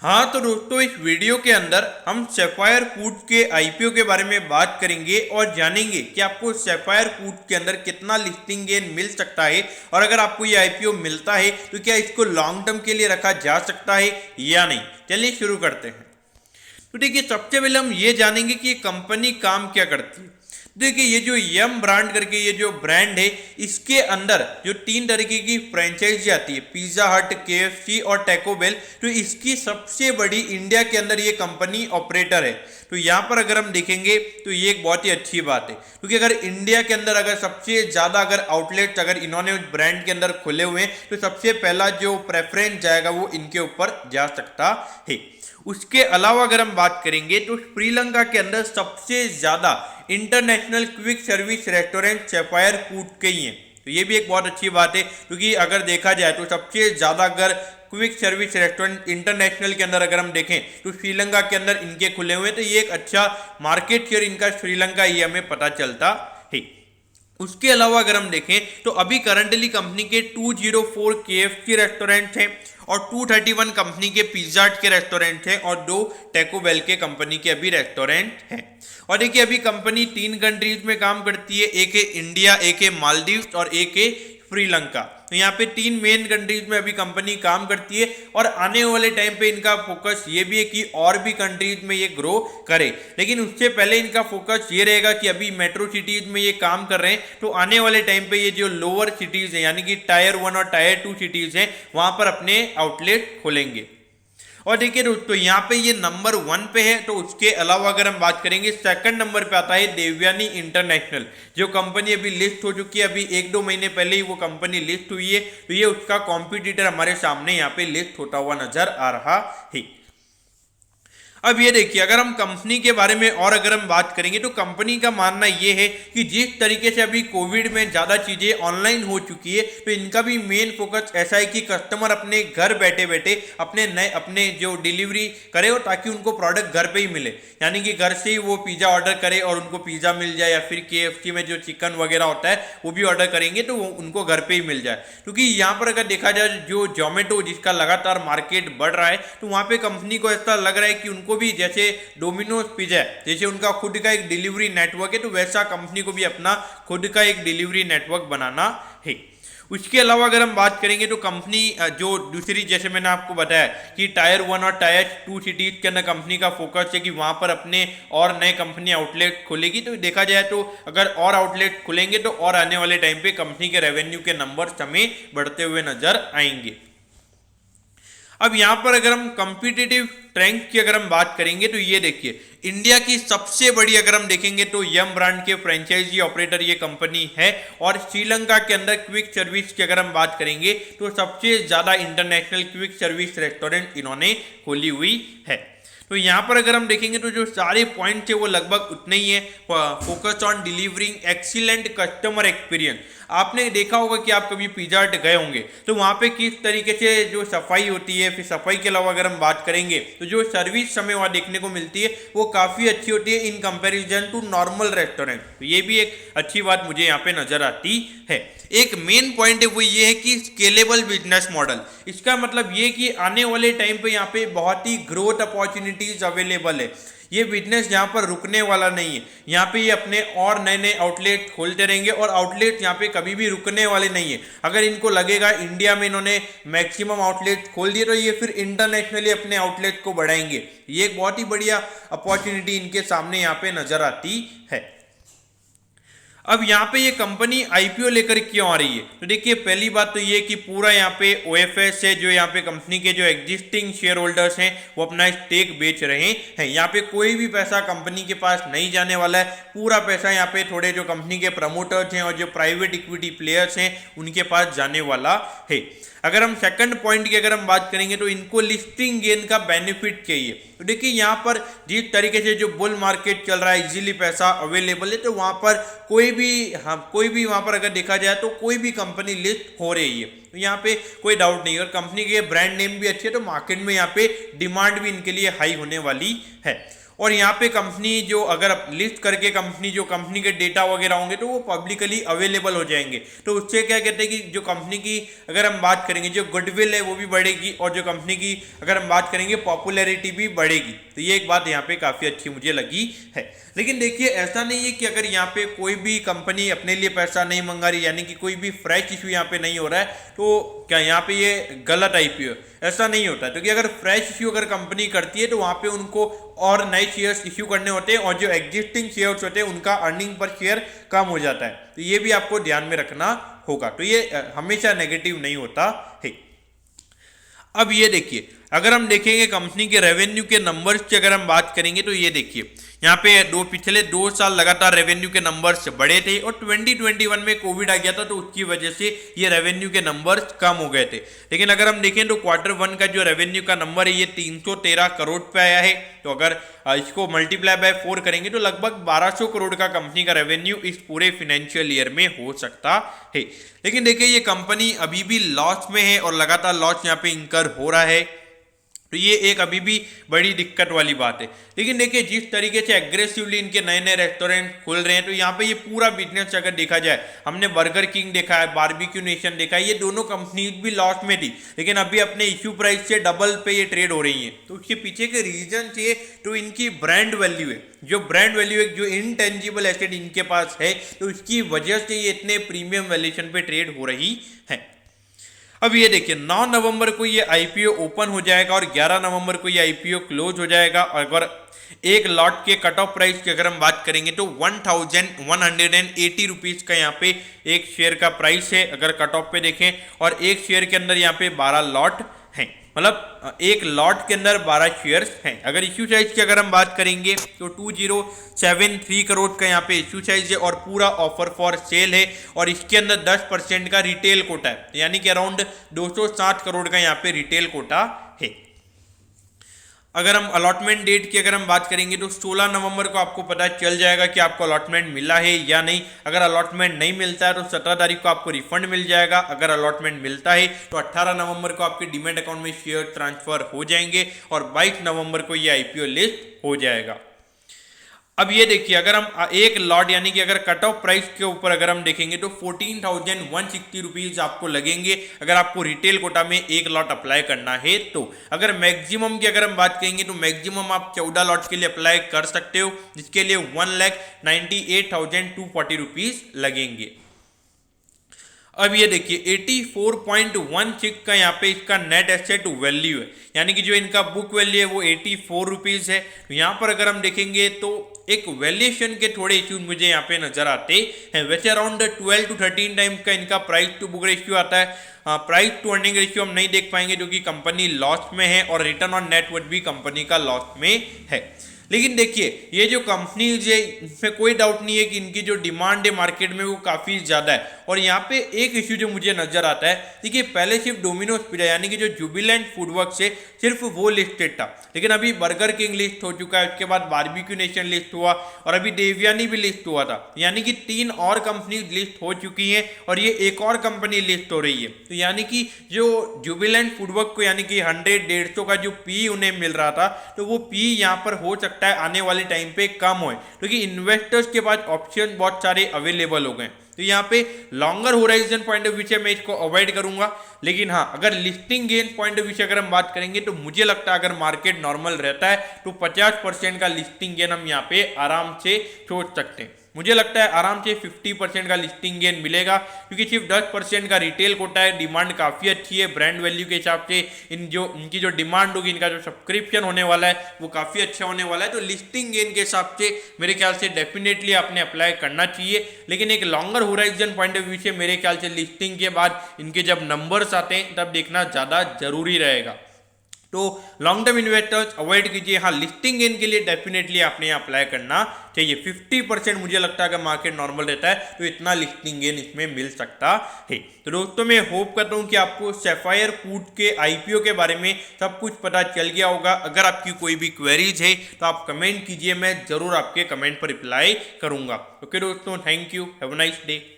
हाँ तो दोस्तों, इस वीडियो के अंदर हम सैफायर फूड्स के आईपीओ के बारे में बात करेंगे और जानेंगे कि आपको सैफायर फूड्स के अंदर कितना लिस्टिंग गेन मिल सकता है और अगर आपको ये आईपीओ मिलता है तो क्या इसको लॉन्ग टर्म के लिए रखा जा सकता है या नहीं। चलिए शुरू करते हैं। तो देखिए, सबसे पहले हम ये जानेंगे कि ये कंपनी काम क्या करती है। देखिए, ये जो यम ब्रांड करके ये जो ब्रांड है, इसके अंदर जो 3 तरीके की फ्रेंचाइजी आती है, पिज्जा हट, केएफसी और टैको बेल, तो इसकी सबसे बड़ी इंडिया के अंदर ये कंपनी ऑपरेटर है। तो यहाँ पर अगर हम देखेंगे तो ये एक बहुत ही अच्छी बात है, क्योंकि अगर इंडिया के अंदर अगर सबसे ज़्यादा अगर आउटलेट्स अगर इन्होंने उस ब्रांड के अंदर खुले हुए हैं तो सबसे पहला जो प्रेफरेंस जाएगा वो इनके ऊपर जा सकता है। उसके अलावा अगर हम बात करेंगे तो श्रीलंका के अंदर सबसे ज़्यादा international quick service restaurant sapphire food के ही हैं। तो ये भी एक बहुत अच्छी बात है, क्योंकि अगर देखा जाए तो सबसे ज़्यादा अगर क्विक सर्विस रेस्टोरेंट इंटरनेशनल के अंदर अगर हम देखें तो श्रीलंका के अंदर इनके खुले हुए हैं। तो ये एक अच्छा मार्केट शेयर इनका श्रीलंका ये हमें पता चलता है। उसके अलावा अगर हम देखें तो अभी करंटली कंपनी के 204 केएफसी रेस्टोरेंट हैं और 231 कंपनी के पिज्जा हट के रेस्टोरेंट हैं और 2 टैको बेल के कंपनी के अभी रेस्टोरेंट हैं। और देखिए, अभी कंपनी 3 कंट्रीज में काम करती है, एक है इंडिया, एक है मालदीव्स और एक है श्रीलंका। तो यहाँ पे 3 मेन कंट्रीज में अभी कंपनी काम करती है और आने वाले टाइम पे इनका फोकस ये भी है कि और भी कंट्रीज में ये ग्रो करे। लेकिन उससे पहले इनका फोकस ये रहेगा कि अभी मेट्रो सिटीज में ये काम कर रहे हैं, तो आने वाले टाइम पे ये जो लोअर सिटीज हैं यानी कि टायर 1 और टायर 2 सिटीज हैं वहां पर अपने आउटलेट खोलेंगे। और देखिए दोस्तों, यहाँ पे ये नंबर 1 पे है। तो उसके अलावा अगर हम बात करेंगे, सेकंड नंबर पे आता है देवयानी इंटरनेशनल, जो कंपनी अभी लिस्ट हो चुकी है। अभी 1-2 महीने पहले ही वो कंपनी लिस्ट हुई है। तो ये उसका कॉम्पिटिटर हमारे सामने यहाँ पे लिस्ट होता हुआ नजर आ रहा है। अब ये देखिए, अगर हम कंपनी के बारे में और अगर हम बात करेंगे तो कंपनी का मानना ये है कि जिस तरीके से अभी कोविड में ज़्यादा चीज़ें ऑनलाइन हो चुकी है, तो इनका भी मेन फोकस ऐसा है कि कस्टमर अपने घर बैठे बैठे अपने जो डिलीवरी करे और ताकि उनको प्रोडक्ट घर पे ही मिले। यानी कि घर से ही वो पिज़्ज़ा ऑर्डर करे और उनको पिज़्ज़ा मिल जाए, या फिर केएफसी में जो चिकन वगैरह होता है वो भी ऑर्डर करेंगे तो वो उनको घर पे ही मिल जाए। क्योंकि यहाँ पर अगर देखा जाए, जो जोमेटो जिसका लगातार मार्केट बढ़ रहा है, तो वहाँ पे कंपनी को ऐसा लग रहा है कि उनको भी जैसे डोमिनोज पिज़्ज़ा जैसे उनका खुद का एक डिलीवरी नेटवर्क है, तो वैसा कंपनी को भी अपना खुद का एक डिलीवरी नेटवर्क बनाना है। उसके अलावा अगर हम बात करेंगे तो कंपनी जो दूसरी, जैसे मैंने आपको बताया कि टायर 1 और टायर 2 सिटीज के अंदर कंपनी का फोकस है कि वहां पर अपने और नए कंपनी आउटलेट खोलेगी। तो देखा जाए तो अगर और आउटलेट खुलेंगे तो और आने वाले टाइम पे कंपनी के रेवेन्यू के नंबर हमें बढ़ते हुए नजर आएंगे। अब यहाँ पर अगर हम कॉम्पिटिटिव स्ट्रेंथ की अगर हम बात करेंगे तो ये देखिए, इंडिया की सबसे बड़ी अगर हम देखेंगे तो यम ब्रांड के फ्रेंचाइजी ऑपरेटर ये कंपनी है। और श्रीलंका के अंदर क्विक सर्विस की अगर हम बात करेंगे तो सबसे ज़्यादा इंटरनेशनल क्विक सर्विस रेस्टोरेंट इन्होंने खोली हुई है। तो यहाँ पर अगर हम देखेंगे तो जो सारे पॉइंट थे वो लगभग उतने ही है। Focus on delivering excellent customer experience. आपने देखा होगा कि आप कभी पिज़्ज़ा हट गए होंगे तो वहाँ पे किस तरीके से जो सफाई होती है, फिर सफाई के अलावा अगर हम बात करेंगे तो जो सर्विस हमें वहाँ देखने को मिलती है वो काफ़ी अच्छी होती है in comparison to normal restaurant. तो ये भी एक अच्छी बात मुझे यहाँ पे नजर आती है। एक मेन पॉइंट है वो ये है कि स्केलेबल बिजनेस मॉडल। इसका मतलब ये कि आने वाले टाइम पे यहाँ पे बहुत ही ग्रोथ अपॉर्चुनिटीज अवेलेबल है। ये बिजनेस यहाँ पर रुकने वाला नहीं है। यहाँ पे ये अपने और नए नए आउटलेट खोलते रहेंगे और आउटलेट यहाँ पे कभी भी रुकने वाले नहीं है। अगर इनको लगेगा इंडिया में इन्होंने मैक्सिमम आउटलेट खोल दिए तो ये फिर इंटरनेशनली अपने आउटलेट को बढ़ाएंगे। ये एक बहुत ही बढ़िया अपॉर्चुनिटी इनके सामने यहाँ पे नजर आती है। अब यहाँ पे ये कंपनी आईपीओ लेकर क्यों आ रही है, तो देखिए, पहली बात तो ये कि पूरा यहाँ पे ओएफएस है, जो यहाँ पे कंपनी के जो एग्जिस्टिंग शेयर होल्डर्स हैं वो अपना स्टेक बेच रहे हैं। यहाँ पे कोई भी पैसा कंपनी के पास नहीं जाने वाला है। पूरा पैसा यहाँ पे थोड़े जो कंपनी के प्रमोटर्स हैं और जो प्राइवेट इक्विटी प्लेयर्स हैं उनके पास जाने वाला है। अगर हम सेकंड पॉइंट की अगर हम बात करेंगे तो इनको लिस्टिंग गेन का बेनिफिट चाहिए। तो देखिए, यहाँ पर जिस तरीके से जो बुल मार्केट चल रहा है, इजीली पैसा अवेलेबल है, तो वहाँ पर कोई भी वहाँ पर अगर देखा जाए तो कोई भी कंपनी लिस्ट हो रही है। तो यहाँ पे कोई डाउट नहीं है। और कंपनी के ब्रांड नेम भी अच्छे है तो मार्केट में यहाँ पे डिमांड भी इनके लिए हाई होने वाली है। और यहाँ पे कंपनी जो अगर लिस्ट करके कंपनी जो कंपनी के डेटा वगैरह होंगे तो वो पब्लिकली अवेलेबल हो जाएंगे। तो उससे क्या कहते हैं कि जो कंपनी की अगर हम बात करेंगे जो गुडविल है वो भी बढ़ेगी और जो कंपनी की अगर हम बात करेंगे पॉपुलैरिटी भी बढ़ेगी। तो ये एक बात यहाँ पे काफ़ी अच्छी मुझे लगी है। लेकिन देखिए ऐसा नहीं है कि अगर यहाँ पे कोई भी कंपनी अपने लिए पैसा नहीं मंगा रही, यानी कि कोई भी फ्रेश इशू यहाँ पे नहीं हो रहा है, तो क्या यहाँ पे ये गलत आईपीओ, ऐसा नहीं होता। क्योंकि अगर फ्रेश इशू अगर कंपनी करती है तो वहाँ पे उनको और नए शेयर्स इश्यू करने होते हैं और जो एग्जिस्टिंग शेयर्स होते हैं उनका अर्निंग पर शेयर कम हो जाता है। तो ये भी आपको ध्यान में रखना होगा। तो ये हमेशा नेगेटिव नहीं होता है। अब ये देखिए अगर हम देखेंगे कंपनी के रेवेन्यू के नंबर्स की अगर हम बात करेंगे तो ये देखिए यहाँ पे पिछले 2 साल लगातार रेवेन्यू के नंबर्स बढ़े थे और 2021 में कोविड आ गया था तो उसकी वजह से ये रेवेन्यू के नंबर्स कम हो गए थे। लेकिन अगर हम देखें तो Q1 का जो रेवेन्यू का नंबर है ये 313 करोड़ पे आया है। तो अगर इसको मल्टीप्लाई बाय 4 करेंगे तो लगभग 1200 करोड़ का कंपनी का रेवेन्यू इस पूरे फाइनेंशियल ईयर में हो सकता है। लेकिन देखिए ये कंपनी अभी भी लॉस में है और लगातार लॉस यहाँ पे इंकर हो रहा है। तो ये एक अभी भी बड़ी दिक्कत वाली बात है। लेकिन देखिए जिस तरीके से एग्रेसिवली इनके नए नए रेस्टोरेंट खुल रहे हैं तो यहाँ पे ये पूरा बिजनेस अगर देखा जाए, हमने बर्गर किंग देखा है, बारबेक्यू नेशन देखा है, ये दोनों कंपनीज भी लॉस में थी लेकिन अभी अपने इश्यू प्राइस से डबल पे ये ट्रेड हो रही है। तो उसके पीछे के रीजन ये तो इनकी ब्रांड वैल्यू है, जो ब्रांड वैल्यू है, जो इनटेंजिबल एसेट इनके पास है, तो उसकी वजह से ये इतने प्रीमियम वैल्यूएशन पे ट्रेड हो रही है। अब ये देखिए 9 नवंबर को ये आईपीओ ओपन हो जाएगा और 11 नवंबर को ये आईपीओ क्लोज हो जाएगा। और अगर एक लॉट के कट ऑफ प्राइस की अगर हम बात करेंगे तो 1180 रुपीज़ का यहाँ पे एक शेयर का प्राइस है अगर कट ऑफ पे देखें, और एक शेयर के अंदर यहाँ पे 12 लॉट हैं, मतलब एक लॉट के अंदर 12 शेयर्स हैं। अगर इश्यू साइज की अगर हम बात करेंगे तो 2073 करोड़ का यहाँ पे इश्यू साइज है और पूरा ऑफर फॉर सेल है और इसके अंदर 10% का रिटेल कोटा है, यानी कि अराउंड 260 करोड़ का यहाँ पे रिटेल कोटा है। अगर हम अलॉटमेंट डेट की अगर हम बात करेंगे तो 16 नवंबर को आपको पता चल जाएगा कि आपको अलॉटमेंट मिला है या नहीं। अगर अलॉटमेंट नहीं मिलता है तो 17 तारीख को आपको रिफंड मिल जाएगा। अगर अलॉटमेंट मिलता है तो 18 नवंबर को आपके डीमैट अकाउंट में शेयर ट्रांसफर हो जाएंगे और 22 नवंबर को ये आईपीओ लिस्ट हो जाएगा। अब ये देखिए अगर हम एक लॉट यानी कि अगर कट ऑफ प्राइस के ऊपर अगर हम देखेंगे तो 14,160 रुपीज़ आपको लगेंगे अगर आपको रिटेल कोटा में एक लॉट अप्लाई करना है। तो अगर मैक्सिमम की अगर हम बात करेंगे तो मैक्सिमम आप 14 लॉट के लिए अप्लाई कर सकते हो, जिसके लिए 1,98,240 रुपीज़ लगेंगे। अब ये देखिए 84.16 का यहाँ पे इसका नेट एसेट वैल्यू है, यानी कि जो इनका बुक वैल्यू है वो 84 रुपीज़ है। यहाँ पर अगर हम देखेंगे तो एक वैल्यूएशन के थोड़े इश्यूज मुझे यहाँ पे नजर आते हैं। वैसे अराउंड 12 to 13 टाइम्स का इनका प्राइस टू बुक रेशियो आता है। प्राइस टू अर्निंग रेशियो हम नहीं देख पाएंगे क्योंकि कंपनी लॉस में है और रिटर्न ऑन नेटवर्थ भी कंपनी का लॉस में है। लेकिन देखिए ये जो कंपनीज है इसमें कोई डाउट नहीं है कि इनकी जो डिमांड है मार्केट में वो काफ़ी ज़्यादा है। और यहाँ पे एक इश्यू जो मुझे नज़र आता है, देखिए पहले सिर्फ डोमिनोज पिज़्ज़ा यानी कि जो जुबिलेंट फूडवर्क्स है सिर्फ वो लिस्टेड था, लेकिन अभी बर्गर किंग लिस्ट हो चुका है, उसके बाद बारबेक्यू नेशन लिस्ट हुआ और अभी देवयानी भी लिस्ट हुआ था, यानी कि 3 और कंपनीज लिस्ट हो चुकी हैं और ये एक और कंपनी लिस्ट हो रही है। तो यानी कि जो जुबिलेंट फूडवर्क को यानी कि 100-150 का जो पी उन्हें मिल रहा था तो वो पी यहाँ पर हो सकता है आने वाले टाइम पे कम होए, क्योंकि इन्वेस्टर्स के पास ऑप्शन बहुत सारे अवेलेबल हो गए। तो यहाँ पे longer horizon point of view से मैं इसको अवॉइड करूंगा। लेकिन हाँ अगर listing gain point of view से अगर हम बात करेंगे तो मुझे लगता है अगर मार्केट नॉर्मल रहता है तो 50% का लिस्टिंग गेन हम यहाँ पे आराम से सोच सकते हैं। मुझे लगता है आराम से 50% का लिस्टिंग गेन मिलेगा, क्योंकि सिर्फ 10% का रिटेल कोटा है। डिमांड काफ़ी अच्छी है ब्रांड वैल्यू के हिसाब से। इनकी जो डिमांड होगी, इनका जो सब्सक्रिप्शन होने वाला है वो काफ़ी अच्छा होने वाला है। तो लिस्टिंग गेन के हिसाब से मेरे ख्याल से डेफिनेटली आपने अप्लाई करना चाहिए। लेकिन एक longer horizon point of view से मेरे ख्याल से लिस्टिंग के बाद इनके जब नंबर्स आते हैं तब देखना ज़्यादा जरूरी रहेगा। तो लॉन्ग टर्म इन्वेस्टर्स अवॉइड कीजिए। हाँ लिस्टिंग गेन के लिए डेफिनेटली आपने अप्लाई करना चाहिए। 50% मुझे लगता है अगर मार्केट नॉर्मल रहता है तो इतना लिस्टिंग गेन इसमें मिल सकता है। तो दोस्तों मैं होप करता हूँ कि आपको सैफायर फूड के आईपीओ के बारे में सब कुछ पता चल गया होगा। अगर आपकी कोई भी क्वेरीज है तो आप कमेंट कीजिए, मैं जरूर आपके कमेंट पर रिप्लाई करूंगा। ओके दोस्तों, thank you, have a nice day.